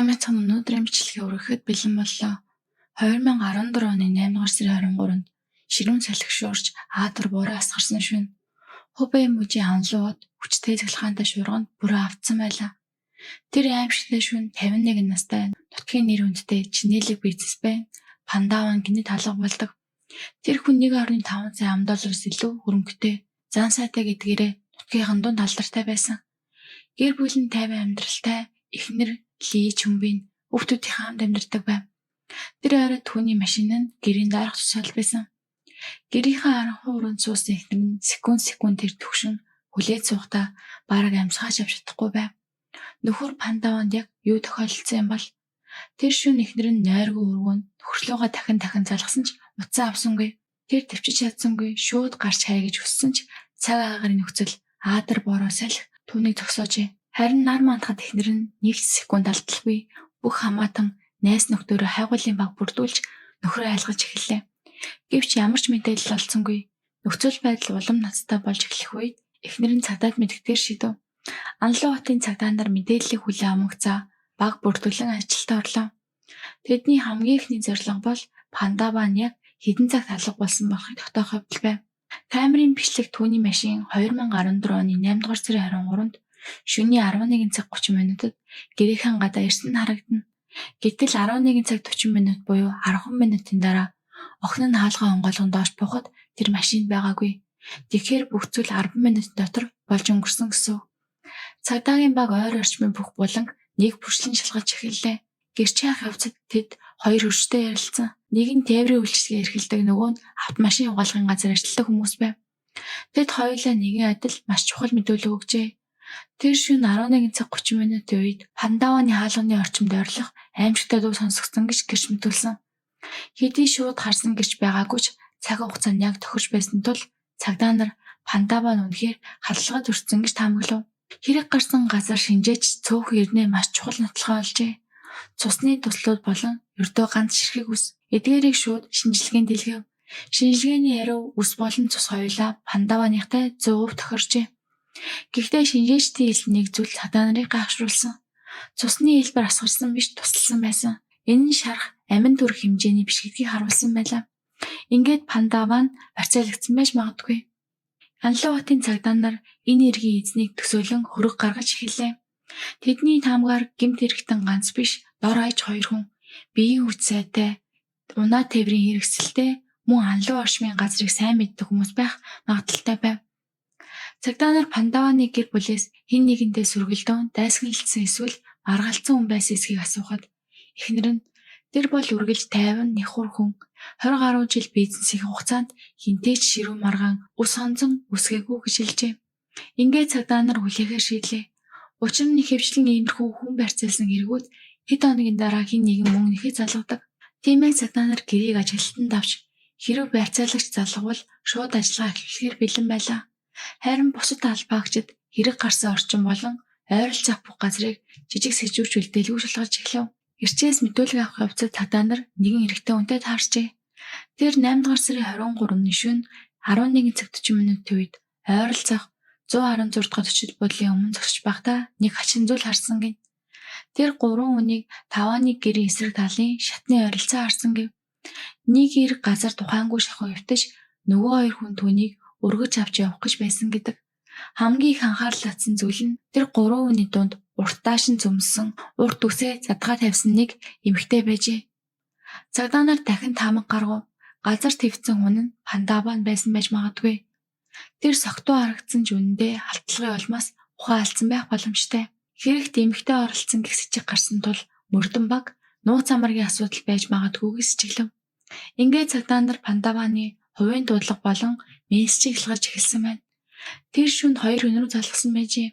Сайн мэцхан өнөөдрийн бичлэгээ өргөхөд бэлэн боллоо. 2014 оны 8 дугаар сарын 23-нд ширүүн салхи шуурч Аатар буураа асгарсан шөнө. Хубэй мужийн анлууд хүчтэй цахилгаантай шуурганд бүрээ автсан байлаа. Тэр аимшигтай шөнө 51 настай нутгийн нэр хүндтэй чинэлэг бизнесмен Пандаван гинэд алга болдог. Тэр хүн 1.5 сая $1 илүү хөрөнгөтэй, зан сайтай гэдгээрээ нутгийнхын дунд алдартай байсан. Гэр бүл нь тайван амьдралтай, эхнэр Ли Чүмбин өвгтүүдийн хамт амьдардаг байв. Тэр оройд түүний машин нь гэрийн дарах тусаал байсан. Гэрийнхээ аранхуй өрөөнд суусан эхнэр нь секунд тэр төгшин хүлээд суухдаа бараг амьсгаач авч чадахгүй байв. Нөхөр Пандаванд яг юу тохиолдсон юм бол тэр шөнө эхнэр нь нойргүй өргөнд нөхөрлөөгөө дахин залгасан ч утсаа авсангүй. Тэр төвчж чадсангүй, шууд гарч хай гэж хүссэн ч цаг агарын нөхцөл Аатар бороо салхи түүнийг зогсоожээ. Харин нар мандахад эхнэр нь нэг секунд алдалгүй бүх хамаатан найс нөхдөрөө хайгуулын баг бүрдүүлж нөхрөө айлгаж эхэллээ. Гэвч ямар ч мэдээлэл олсонгүй. Нөхцөл байдал улам ноцтой болж эхлэх үед эхнэр нь цагдаад мэддгээр шийдэв. Анлуу хотын цагдаа нар мэдээллийг хүлээн авмагцаа баг бүртгэлэн ажилд орлоо. Тэдний хамгийн ихний зорилго бол Пандаван яг хэдэн цагт алга болсон болохыг тогтоох явдал байв. Камерын бичлэг түүний машин 2014 оны 8 дугаар сарын 23-нд шөнийн 11 цаг 30 минутад гэрийнхэн гадаа ирсэн харагдана. Гэтэл 11 цаг 40 минут буюу 10 минутын дараа охин нь хаалгаа онгойлгон доош буухад тэр машинд байгаагүй. Тэгэхээр бүх зүйл 10 минутын дотор болж өнгөрсөн гэсэн. Цагдаагийн баг ойр орчмын бүх буланг нэг бүрчлэн шалгаж эхэллээ. Гэрчийн хавцад тэд хоёр хөрштэй ярилцсан. Нэг нь тээврийн үйлчлэгээ эрхэлдэг, нөгөө нь автомашин угаалгын газар ажилладаг хүмүүс байв. Тэд хоёулаа нэгэн адил маш чухал мэдүүлэг өгчээ. Тэр шөнө 11 цаг 30 минутын үед Пандаваны хаалганы орчимд ойрлох аимшигтай дуу сонсгосон гэж гэрч мэдүүлсэн. Хэдий шууд харсан гэрч байгаагүй ч цаг хугацаанд яг тохирч байсан тул цагдаа нар Пандаван үнэхээр халдлагад өртсөн гэж таамаглав. Хэрэг гарсан газар шинжээч цөөхөн ирнэ маш чухал нотолгоо олжээ. Цусны туслууд болон ердөө ганц ширхэг ус. Эдгээрийг шууд шинжилгээнд дэлгэв. Шинжилгээний хариу ус болон цус хоёулаа Пандаваныхтай 100% тохирчээ. Гэхдээ шинжээчдийн хэлсэн нэг зүйл цагдаа нарыг гайхшруулсан. Цусны хэлбэр асгарсан биш, тусалсан байсан. Энэ нь шарх амин төрх хэмжээний биш гэдгийг харуулсан байлаа. Ингээд Пандаван барьцаалагдсан байж магадгүй. Анлуу хотын цагдаа нар энэ эргийн эзнийг төсөөлөн хөрөг гаргаж эхэллээ. Тэдний таамгаар гэмт хэрэгтэн ганц биш, дор хаяж 2 хүн биеийн хүч сайтай, унаа тээврийн хэрэгсэлтэй, мөн анлуу орчмын газрыг сайн мэддэг хүмүүс байх магадaltaй байв. Цагдаа нар Пандаваны гэр бүлээс хэн нэгэнтэй сүргэлдэн дайсагналдсан эсвэл маргалцсан хүн байсан эсэхийг асуухад эхнэр нь тэр бол үргэлж тайван нэхур хүн 20 гаруй жил бизнесийн хугацаанд хинтээч ширүү маргаан ус хонзон үсгээгүй гэж хэлжээ. Ингээд цагдаа нар хүлээхээр шийдлээ. Учир нь ихэвчлэн иймэрхүү хүн барьцаалсан хэрэгүүд хэд хоногийн дараа хэн нэгэн мөн нэхэж залгадаг. Тиймээ цагдаа нар гэрийг ажилтнанд авч хэрэг барьцаалагч залгавал шууд ажиллагаа эхлэхээр бэлэн байлаа. Харин бусад албаагчид хэрэг гарсан орчин болон ойролцоох бүх газрыг жижиг сэжүүрч үлдээлгүй шалгаж эхлэв. Эрчээс мэдүүлэг авах явцад цагдаа нар нэгэн эрэгтэй хүнтэй таарчээ. Тэр 8 дугаар сарын 23-ны шөнө 11 цаг 40 минутын үед ойролцоох 116 дахь төчил буудлын өмнө зогсож байхдаа нэг хачин зүйл харсан гин. Тэр 3 хүнийг Таваны гэрийн эсрэг талын шатны ойролцоо харсан гэв. Нэг эрэг газар тухайнгүй шахуу явтаж нөгөө 2 хүн түүнийг өргөж авч явах гэж байсан гэдэг. Хамгийн их анхаарал татсан зүйл нь тэр 3 хүний дунд уртаашин зөмсөн, урт үсээ задгаа тавьсан нэг эмэгтэй байжээ. Цагдаа нар дахин таамаг гаргав. Газар твцэн хүн нь Пандаван байсан байж магадгүй. Тэр согтуу харагдсан ч үнэндээ халтлагын улмаас ухаан алдсан байх боломжтой. Хэрэгт эмэгтэй оролцсон гэх сэжиг гарсан тул мөрдөн баг нууц амаргийн асуудал байж магадгүйг сэжиглэв. Ингээд цагдаа нар Пандаваны хувийн дуудлага болон мессежийг илгаж эхэлсэн байна. Тэр шөнө 2 хүн рүү залгасан байжээ.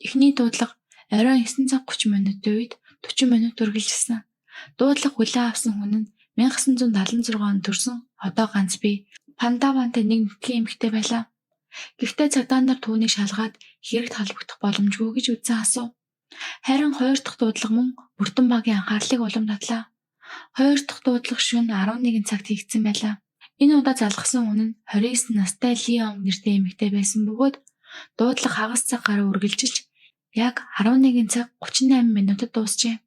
Эхний дуудлага оройн 9 цаг 30 минутын үед 40 минут үргэлжилсэн. Дуудлага хүлээн авсан хүн нь 1976 онд төрсэн одоо ганц бие Пандавантай нэг нутгийн эмэгтэй байлаа. Гэхдээ цагдаа нар түүнийг шалгаад хэрэгт холбогдох боломжгүй гэж үзэн асуув. Харин 2 дахь дуудлага мөн бүрдэн багийн анхаарлыг улам татлаа. 2 дахь дуудлага шөнө 11 цагт хийгдсэн байлаа. Энэ удаа залгасан хүн нь 29 настай Лион нэртэй эмэгтэй байсан бөгөөд дуудлага хагас цаг гаруй үргэлжилж яг 11 цаг 38 минутад дуусжээ.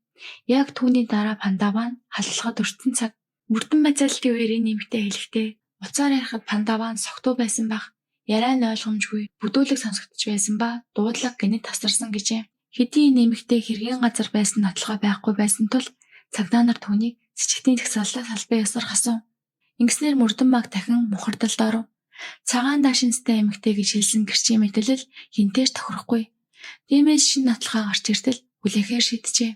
Яг түүний дараа Пандава нь халдлахад өртсөн цаг. Мөрдөн бацаалтын үеэр энэ нэмэгтэй хэлэхдээ уцаар ярихад Пандава нь согтуу байсан бах. Яриа нь ойлгомжгүй, бүдүүлэг сонсогдож байсан ба дуудлага гинэт тасарсан гэжээ. Хэдий нэмэгтэй хэргийн газар байсан нотлохоо байхгүй байсан тул цагдаа нар түүнийг цэцэгтийн жагсааллаас албан ёсоор хасав. Ингэснээр мөрдөн баг дахин мухардалд оров. Цагаан даашинзтай эмэгтэй гэж хэлсэн гэрчийн мэдээлэл хинтээж тохирохгүй. Тиймээс шин нотлохоо гарч иртэл хүлээхээр шийджээ.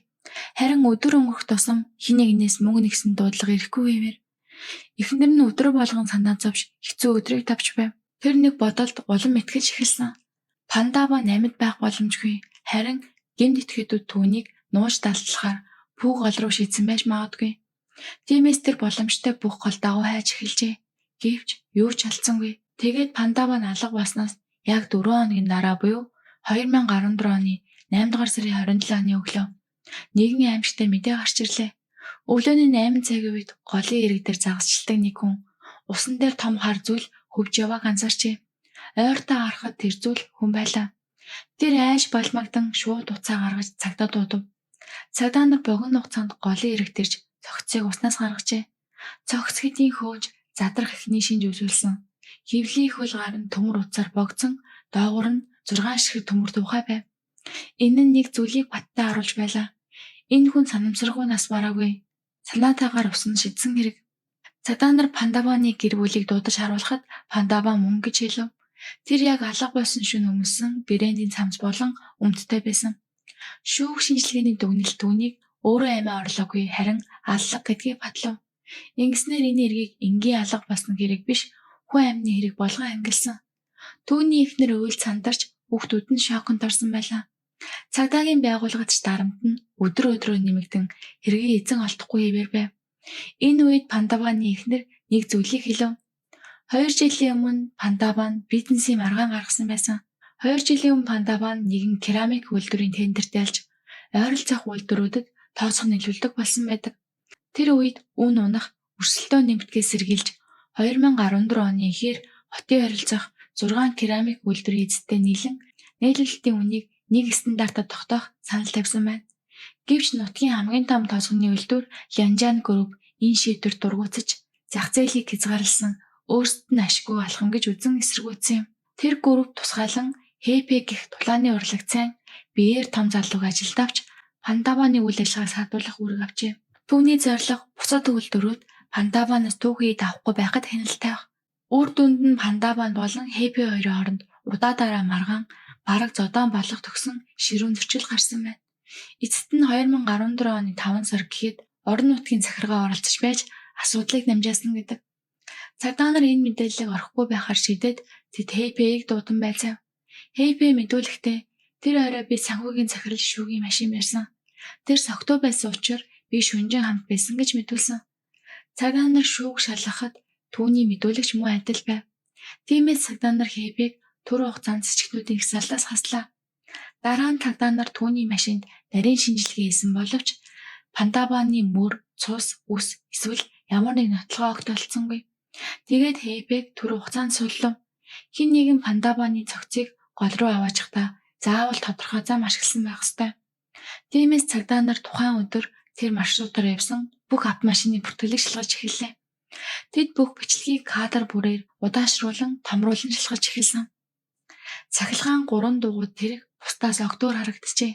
Харин өдөр өнгөрөх тусам хин нэгнээс мөнгө нэгсэн дуудлага ирэхгүй хэвээр. Эхнэр нь өдөр болгон санаа зовж хэцүү өдрийг тавьж байв. Тэр нэг бодолд улам итгэж эхэлсэн. Пандава амьд байх боломжгүй. Харин гэмт итгэдүүд түүнийг нууж далдлахаар пүүг гол руу шийдсэн байж магадгүй. Тиймээс тэр боломжтой бүх гол дагуу хайж эхэлжээ. Гэвч юу ч алдсангүй. Тэгээд Пандава нь алга болсноос яг 4 хоногийн дараа буюу 2014 оны 8 дугаар сарын 27-ны өглөө нийгмийн аймагтай мэдээ гарч ирлээ. Өглөөний 8 цагийн үед голын ирэг дээр загасчилдаг нэг хүн усан дээр том хар зүйл хөвж явааг анзаарчээ. Ойртоо харахад тэр зүйл хүн байлаа. Тэр айж балмагдан шууд уцаа гаргаж цагдаа дуудав. Цагдаа нар богино хугацаанд голын ирэг тэрж цогцыг уснаас гаргажээ. Цогц хэдийн хөөж задрах эхний шинж үзүүлсэн. Хөвлийн хөл гарын төмөр уцаар богцсон, доогуур нь 6 ширхэг төмөр тухай байв. Энэ нь нэг зүйлийг баттай харуулж байлаа. Энэ хүн санамсаргүй нас бараагүй. Санаатаагаар усан шидсэн хэрэг. Цагдаа нар Пандаваны гэр бүлийг дуудаж харуулхад Пандава мөн гэж хэлв. Тэр яг алга болсон шөнө өмссөн брендийн цамц болон өмдтэй байсан. Шүүх шинжилгээний дүгнэлт түүнийг өөрөө амиа орлоогүй харин аллах гэдгийг батлав. Ингэснээр энэ эргийг энгийн алга болсон хэрэг биш хүн амны хэрэг болгон ангилсан. Түүний эхнэр уйлд сандарч хүүхдүүд нь шоконд орсон байлаа. Цагдаагийн байгууллагач дарамт нь өдөр өдрөө нэмэгдэн хэргийг эзэн олдохгүй хэвээр байв. Энэ үед Пандаваны эхнэр нэг зүйлийг хэлв. 2 жилийн өмнө Пандава нь бизнесийн маргаан гаргасан байсан. 2 жилийн өмнө Пандава нь нэгэн керамик үйлдвэрийн тендерт ялж ойролцоох үйлдвэрүүдэд тооцох нийлүүлдэг болсон байдаг. Тэр үед үн унах өрсөлдөө нэмэгдгээс сэргийлж 2014 оны эхээр хотын ойролцоох 6 керамик үйлдвэрийн эзэдтэй нийлэн нийлүүлэлтийн үнийг нэг стандартад тогтоох санал тавьсан байна. Гэвч нутгийн хамгийн том тосгоны үйлдвэр Янжан Group энэ шийдвэрт дургуутсаж зах зээлийг хязгаарласан өөрсдөд нь ашиггүй алхам гэж үзэн эсэргүүцсэн юм. Тэр групп тусгайлан Хэпэ гэх тулааны урлагт сайн биеэр том залууг ажилд авч Пандаваны үйл ажиллагааг саадуулах үүрэг авчээ. Түүний зорилго бусад үйлдвэрүүд Пандаванаас түүхийг авахгүй байхад хяналт тавих. Үр дүнд нь Пандава болон Хэпэ хоёрын хооронд удаа маргаан бараг зодоон болох төгсөн ширүүн зөрчил гарсан байна. Эцэст нь 2014 оны 5 сар гэхэд орон нутгийн захиргаа оролцож байж асуудлыг намжаасан гэдэг. Цагдаа нар энэ мэдээллийг орхихгүй байхаар шийдээд тэд Хэпэийг дуудан байцаав. Хэпэ мэдүүлэхдээ тэр орой би санхүүгийн захирал шүүгийн машин барьсан. Тэр согтуу байсан учраас би шүнжин хамт байсан гэж мэдүүлсэн. Цагдаа нар шүүг шалгахад түүний мэдүүлэгч муу адил байв. Тиймээс цагдаа нар Хэпэг түр хугацаанд цэцэгнүүдийн ихсалаас хаслаа. Дараа нь цагдаа нар түүний машинд нарийн шинжилгээ хийсэн боловч Пандаваны мөр, цус, үс эсвэл ямар нэг нотлогоо огтолцсонгүй. Тэгээд Хэпэг түр хугацаанд суллав. Хэн нэгэн Пандаваны цогцыг гол руу аваачихдаа заавал тодорхой зам ашигласан байх ёстой. Тиймээс цагдаа нар тухайн өдөр тэр маршрутаар явсан бүх автомашины бүртгэлийг шалгаж эхэллээ. Тэд бүх бичлэгийг кадр бүрээр удаашруулан томруулан шалгаж эхэлсэн. Цахилгаан 3 дугуйд тэрэг бусдаас огтур харагджээ.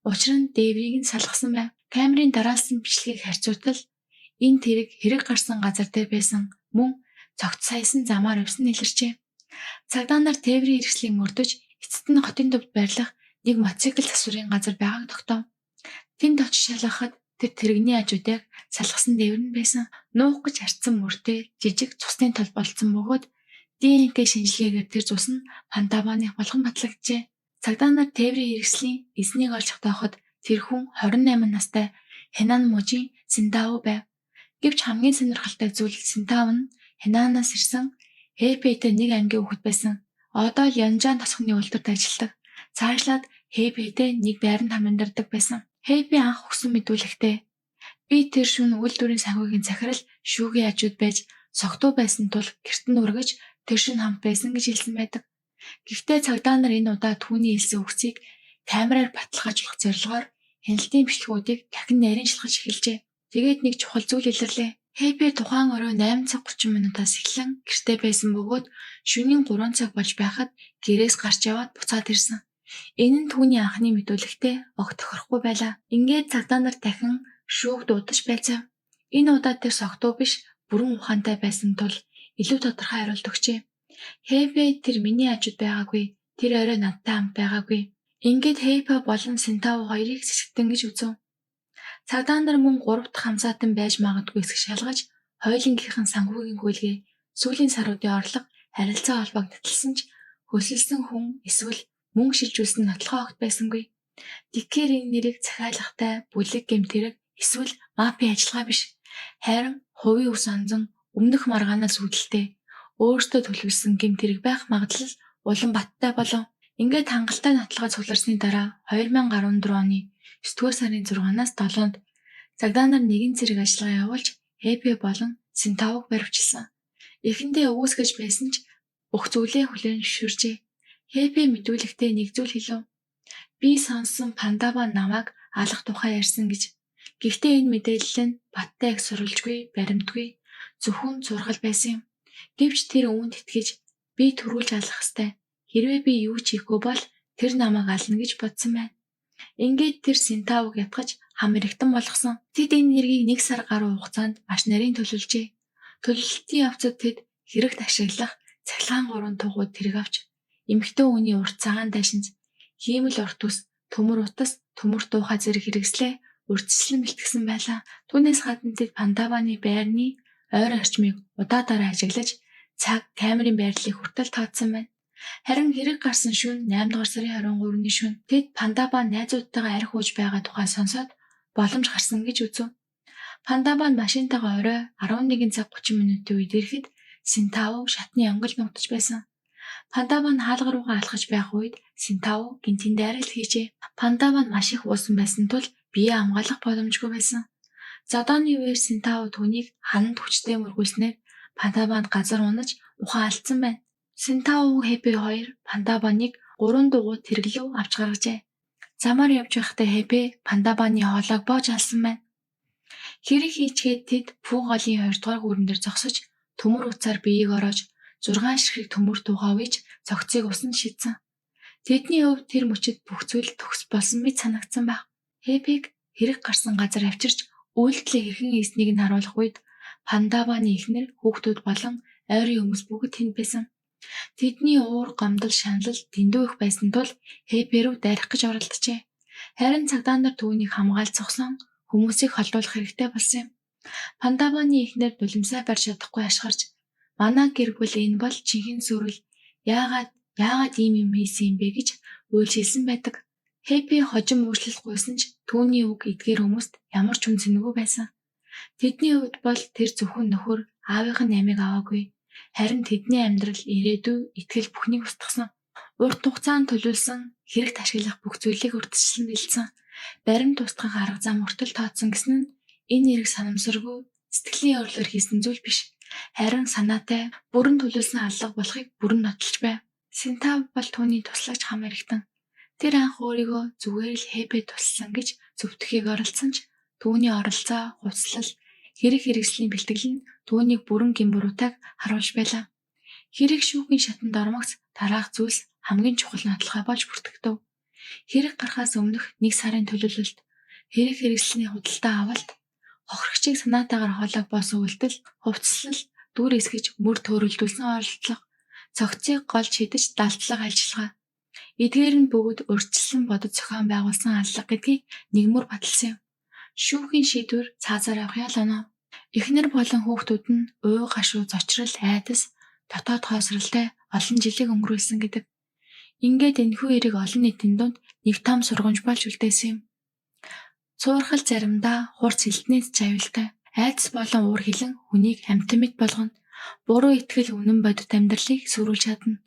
Учир нь дээврийг нь салгасан байв. Камерын дараалсан бичлэгийг харьцуултал энэ тэрэг хэрэг гарсан газар дээр байсан мөн цогц саясан замаар явсан илэрчээ. Цагдаа нар тээврийн хэрэгслийг мөрдөж эцэст нь хотын төвд байрлах нэг мотоцикл засварын газар байгааг тогтов. Тэнд очиж шалгахад тэр тэрэгний хажуудыг салгасан дээвэр нь байсан. Нуух гэж харцсан мөртэй жижиг цусны тал болцсон бөгөөд ДНК шинжилгээгээр тэр цус нь Пандаваны болгон батлагджээ. Цагдаа нар тээврийн хэрэгслийн эзнийг олж тогтооход тэр хүн 28 настай Хэнан мужийн Синдаав байв. Гэвч хамгийн сонирхолтой зүйл Синдаав нь Хэнанаас ирсэн Хэпэтэй нэг ангийн хүүхэд байсан. Одоо л Янжан тосгоны үйлдвэрт ажилладаг. Цаашлаад Хэпэтэй нэг байранд амьдардаг байсан. Хэпэ анх өгсөн мэдүүлэхдээ би тэр шөнө үйлдвэрийн санхүүгийн захирал шүүгийн хажууд байж согтуу байсан тул гэрт нь үргэж тэр шөнө хамт байсан гэж хэлсэн байдаг. Гэхдээ цагдаа нар энэ удаа түүний хэлсэн үгсийг камераар баталгаажуулах зорилгоор хяналтын бичлэгүүдийг дахин нарийн шалгаж эхэлжээ. Тэгээд нэг чухал зүйл илэрлээ. Хэпэ тухайн орой 8:30 минутаас эхлэн гэртээ байсан бөгөөд шөнийн 3 цаг болж байхад гэрээс гарч яваад буцаад ирсэн. Энэ нь түүний анхны мэдүүлэгтэй огт тохирохгүй байлаа. Ингээд цагдаа нар дахин шүүг дуудаж байцаав. Энэ удаад тэр согтуу биш, бүрэн ухаантай байсан тул илүү тодорхой хариулт өгчээ. Хэпэ тэр миний ажид байгаагүй. Тэр орой надтай хамт байгаагүй. Ингээд Хэпэ болон Синтау хоёрыг сэсэгтэн гэж үзв. Цагдаа нар мөн 3 дахь хамсаатан байж магадгүй эсэх шалгаж, хоёулангийнхан санхүүгийн хөлгээ сүүлийн саруудын орлого харилцаа холбоог таталсан ч хөсөлсөн хүн эсвэл мөнгө шилжүүлсэн нотлохоо огт байсангүй. Тэгэхээр энэ нэрийг захиалгатай бүлэг гэмтэрэг эсвэл мафийн ажиллагаа биш. Харин хувийн ус анзан өмнөх маргаанаас үүдэлтэй өөртөө төлөвлөсөн гэмтэрэг байх магадлал улам баттай болов. Ингээд хангалттай нотлогоо цугларсны дараа 2014 оны 9-р сарын 6-наас 7-нд цагдаа нар нэгэн зэрэг ажиллагаа явуулж Хэпэ болон Синтауг баривчилсан. Эхэндээ өгөөсгөж байсан ч бүх зүйлээ хүлээн зөвшөөрчээ. Хэпэ мэдүүлэгтээ нэг зүйл хэлв. Би сонссон Пандава намайг алах тухай ярьсан гэж. Гэхдээ энэ мэдээлэл нь баттай их сурвалжгүй, баримтгүй, зөвхөн зургал байсан юм. Гэвч тэр үүнд итгэж би төрүүлж алах ёстой. Хэрвээ би юу ч хийхгүй бол тэр намайг ална гэж бодсон байна. Ингээд тэр Синтауг ятгаж хам эрэгтэн болгосон. Тэд энэ нэргийг 1 сар гаруй хугацаанд маш нарийн төлөвлөжээ. Төлөвлөлтийн явцад тэд хэрэгт ашиглах цахилгаан 3 тугууд тэрэг авч эмэгтэй хүний урт цагаан дайшинз, хиймэл урт ус, төмөр утас, төмөр туухай зэрэг хэрэгслээ урьдчилан бэлтгэсэн байлаа. Түүнээс гадна тэд Пандаваны байрны ойр орчмыг удаадараа ажиглаж цаг, камерын байрлалыг хүртэл таадсан байна. Харин хэрэг гарсан шөнө 8 дугаар сарын 23-ны шөнө тэд Пандава найзуудтайгаа арх ууж байгаа тухай сонсоод боломж гарсан гэж үзв. Пандава нь машинтайгаа орой 11 цаг 30 минутын үед ирэхэд Синтау шатны онгол нугтаж байсан. Пандава нь хаалга руугаа алхаж байх үед Синтау гинтийн дайралт хийжээ. Пандава нь маш их уусан байсан тул биеэ хамгаалах боломжгүй байсан. Зодооны үеэр Синтау түүнийг хананд хүчтэй мөргүүлснээр Пандаванд газар унаж ухаан алдсан байна. Синтау Хэпэ хоёр Пандаваныг 3 дугуйд тэрглүү авч гаргажээ. Замаар явж байхдаа Хэпэ Пандаваны хоолойг боож алсан байна. Хэрэг хийчгээд тэд Пүү голын 2 дугаар гүрэн дээр зогсож төмөр уцаар биеийг ороож 6 ширхэг төмөр тугаавж цогцыг усан шидсэн. Тэдний хувьд тэр мөчид бүх зүйл төгс болсон мэт санагдсан баг. Хэпэг хэрэг гарсан газар авчирч үйлдэлээ хэрхэн хийснийг нь харуулах үед Пандаваны эхнэр, хүүхдүүд болон ойрын хүмүүс бүгд тэнд байсан. Тэдний уур гомдол шанал дэндүү их байсан тул Хэпэ рүү дайрах гэж оролджээ. Харин цагдаа нар түүнийг хамгаалж зогсон хүмүүсийг холдуулах хэрэгтэй болсон юм. Пандаваны эхнэр нулимсаа барьж чадахгүй ашгарч манай гэр бүл энэ бол чихэн сүрэл яагаад ийм юм хийсэн юм бэ гэж үйлшилсэн байдаг. Хэпэ хожим өөрчлөлт гуйсан ч түүний үг эдгээр хүмүүст ямар ч үнцэнгүй байсан. Тэдний хувьд бол тэр зөвхөн нөхөр аавынх нь амийг аваагүй. Харин тэдний амьдрал ирээдүй итгэл бүхнийг устгасан. Урт хугацаанд төлөвлөсөн хэрэгт ашиглах бүх зүйлийг урьдчилан бэлдсэн. Баримт устгах арга зам хүртэл тооцсон гэсэн нь энэ нэрийг санамсаргүй сэтгэлийн өөрлөөр хийсэн зүйл биш. Харин санаатай бүрэн төлөвлөсөн аллах болохыг бүрэн нотолж байв. Синтау бол түүний туслагч хам эрэгтэн. Тэр анх өөрийгөө зүгээр л Хэпэ туссан гэж зөвтгөхийг оролдсон ч түүний оролцоо, хувцлал, хэрэг хэрэгслийн бэлтгэл нь түүнийг бүрэн гэмбүрүүтайг харуулж байлаа. Хэрэг шүүхийн шатанд ормогц дараах зүйлс хамгийн чухал нотлохой болж бүртгэв. Хэрэг гарахаас өмнөх 1 сарын төлөвлөлт, хэрэг хэрэгслийн худалдаа авалт, хохирогчийг санаатаагаар хоолойг боосон үйлдэл, хувцлал, дүр эсгэж мөр төөрөлдүүлсэн оролдлого, цогцыг голж хідэж далдлага ажиллагаа. Эдгээр нь бүгд урьдчилсан бодож зохион байгуулсан аллага гэдгийг нэгмөр баталсан юм. Шүүхийн шийдвэр цаазаар авах ял оноо. Эхнэр болон хүүхдүүд нь уй гашуу зочрол айдас дотоод хоосролтой олон жилиг өнгөрүүлсэн гэдэг. Ингээд энэхүү эрэг олон нийтийн дунд нэг том сургамж болж үлдээсэн юм. Цуурхал заримдаа хурц элтнээс чавилтай, айдас болон уур хилэн хүнийг амьтан мэт болгоно. Буруу итгэл үнэн бодит амьдралыг сүрүүлж чадна.